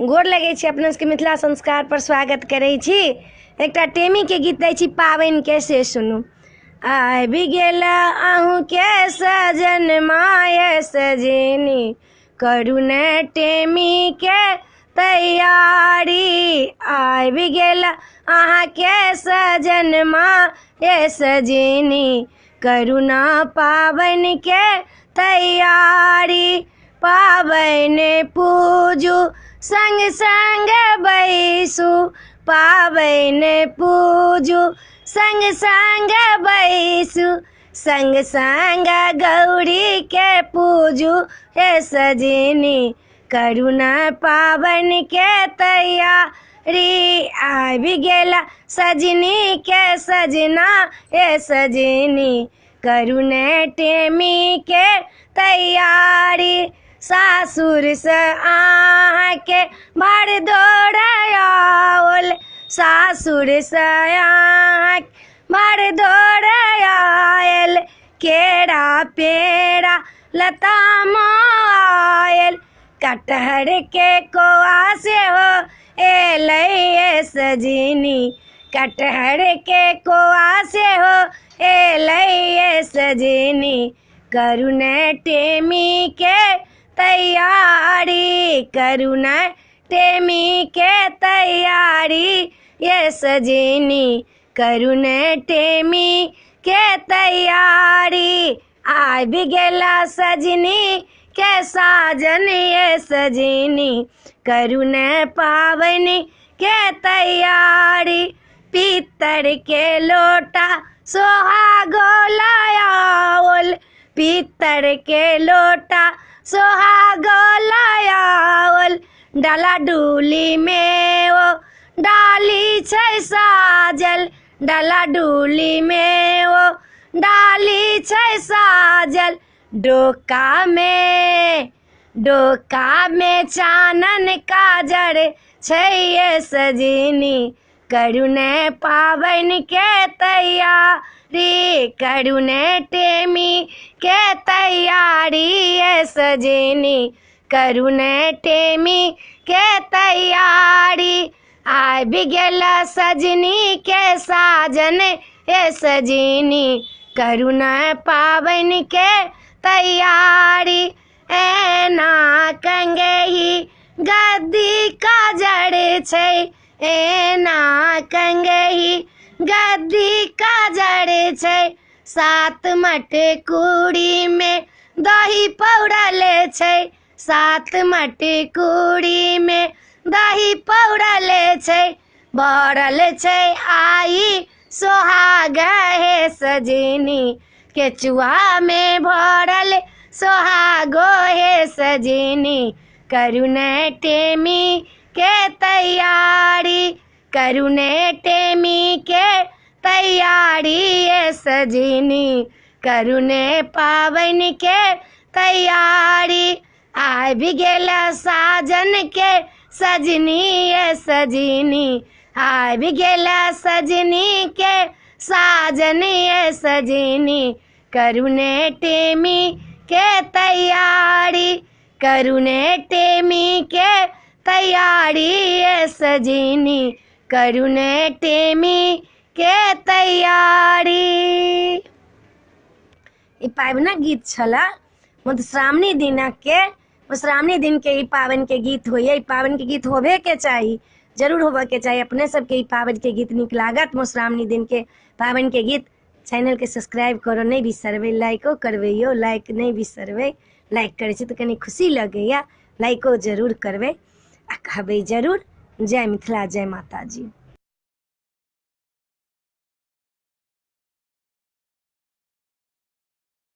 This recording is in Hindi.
गोर लगे छी अपना सबके मिथिला संस्कार पर स्वागत करे छी। एकटा टेमी के गीत दै छी पाबनि के, से सुनू। आबि गेल अहूँ के सजन माय सजनी, करू ने टेमी के तैयारी। आबि गेल अहाँ के सजन माय सजनी, करू ना पाबनि के तैयारी। पाबनि पूजू संग संग बैसू, पाबनि पूजू संग संग बैसू, संग संग गौरी के पूजू हे सजनी, करू ना पाबनि के तैयारी। आबि गेल सजनी के सजना हे सजनी, करू ने टेमी के तैयारी। सासुर से अहाँ के भर दौड़ाओल, सासुर से अहाँ भर दौड़ायल, केरा पेड़ा लताम आयल, कटहर के कोआ से हो एलै सजनी, कटहर के कोआ से हो एलै सजनी, करू ने टेमी के तैयारी, करू ने टेमी के तैयारी ये सजनी, करू ने टेमी के तैयारी। आबि गेला सजनी के साजन ये सजनी, करू ने पाबनि के तैयारी। पीतल के लोटा सोहागो लायाओल, पीतल के लोटा सोहागो लायाओल, डाला डूली में वो डाली छै साजल, डाला डूली में वो डाली छै साजल, डोका में चानन काजर छै सजनी, करू ने पाबनि के तैयारी, करू ने टेमी के तैयारी सजनी, करू ने टेमी के तैयारी। आबि गेल सजनी के साजन हे सजनी, करू ने पाबनि के तैयारी। एना कंगही गद्दी काजर छै, एना कंगही गद्दी काजर छै, सात मटकुरी में दही पौरल छै, सात मटकुरी में दही पौरल छै, भरल छै आई सोहाग हे सजनी, केचुआ में भरल सोहागो हे सजनी, करू ने टेमी के तैयारी, करू ने टेमी के तैयारी ये सजनी, करू ने पाबनि के तैयारी। आबि गेल साजन के सजनी ये सजनी, आबि गेल सजनी के साजन ये सजनी, करू ने टेमी के तैयारी, करू ने टेमी के तैयारी ये सजनी, करू ने टेमी के तैयारी। ई पाबनि गीत छला मधुश्रावणी दिन के ई पाबनि के गीत होइए। ई पाबनि के गीत होबे के चाही, जरूर होबे के चाही। अपने सबके ई पाबनि के गीत नीक लागत। मधुश्रावणी दिन के पाबनि के गीत चैनल के सब्सक्राइब करो नहीं बिसरबै, लाइको करबैयो, लाइक नहीं बिसरबै। लाइक करै छी तऽ कनी खुशी लगैया, लाइको जरूर करबै आ कहबै जरूर। जय मिथिला, जय माता जी।